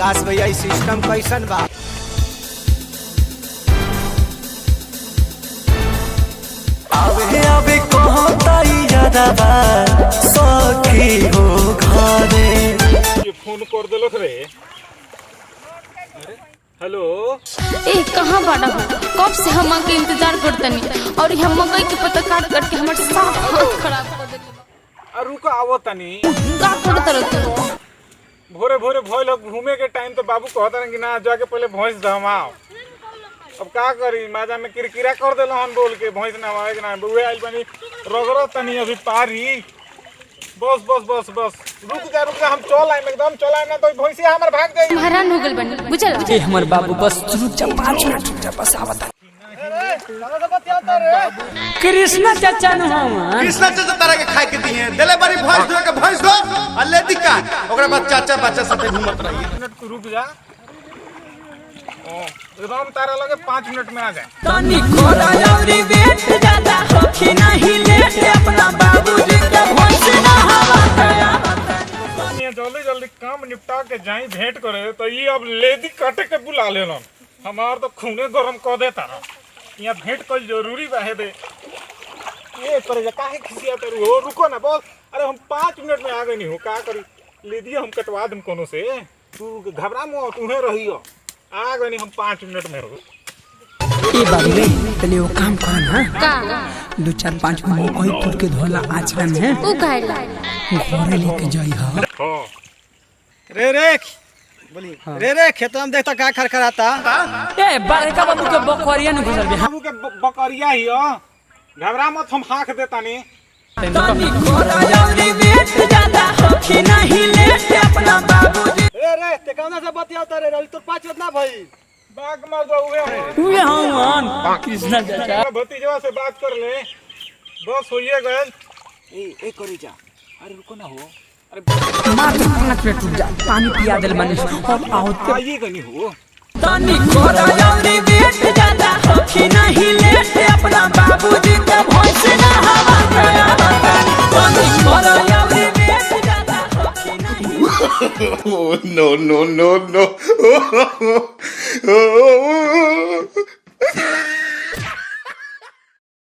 विकास भैया ई सिस्टम कैसन बा? आवे कहताई यादवा सखी हो घरे। ये फोन कर देलक रे। हेलो ए कहाँ बाड़ा हो? कब से हम के इंतजार करतनी और हम मकई के पत्ता काट काट के हमर साफ हाथ खराब कर देले। आ रुको आवो तनी। का करत रह? भोरे भोरे भइल घूमे के टाइम तो बाबू कहता कि ना जाके पहले भैंस धमाओ। अब का करी माजा में किरकिरा कर देल हन बोल के भैंस ना आवे के ना बुए आइल बनी रगड़ो तनी अभी पारी। बस बस बस बस रुक जा हम चल आइम एकदम चल आइम ना तो भैंसी हमर भाग जाई। हैरान हो गेल बनी बुझल? ए हमर बाबू बस रुक जा 5 मिनट रुक जा बस आवत। कृष्णा चाचा न हम कृष्णा चाचा तारा के खाए के दिए देले बारी भैंस धो के भैंस दो अल्ले दिका ओकरा बाद चाचा बच्चा साथे घूमत रही। मिनट तू रुक जा। एकदम तारा लगे 5 मिनट में आ जाए। तनी खोरा औरी वेट ज्यादा होखी नहीं लेट अपना बाबूजी के भैंस ना हवा गया। जल्दी जल्दी काम निपटा के जाई भेंट करे तो ये अब लेदी काटे के बुला लेलन। हमार तो खूने गरम कर देता ना यहाँ भेंट कर जरूरी बहे दे। ये करे जा काहे खिसिया करू हो रुको ना बस। अरे हम 5 मिनट में आ गए नहीं हो का करी लेदी हम कटवा देम कोनो से। तू घबरा मत तू रही हो आ गए नहीं हम 5 मिनट में हो। ए बाबू रे पहले वो काम कर ना का 2-4-5 गो मकई तोड़ के धोला आचरा में उ कहला घरे लेके जाई ह। हां रे बोली रे खेतवा में देखता का खरखराता। ए बड़का बाबू के बकरिया न घुसल बे। बाबू के बकरिया ही हो घबरा मत हम हाँक देता नहीं। तनी खोरा औरी वेट ज्यादा होखी नहीं लेट अपना बाबूजी। रे ते कौना से बतियाता रे रवि तोर 5 ना भाई बाग मार दो उहे हवन कृष्णा चाचा भतीजवा से बात कर ले बस होइए गए। ए करी जा। अरे रुको ना हो मात्र 5 मिनट रुक जा पानी पिया देल माने अब आओ आइए गनी हो। तनी खोरा औरी वेट ज्यादा होखी नहीं लेट अपना बाबूजी के भैंस ना हवा गया। तनी खोरा औरी वेट ज्यादा होखी नहीं। Oh no no no no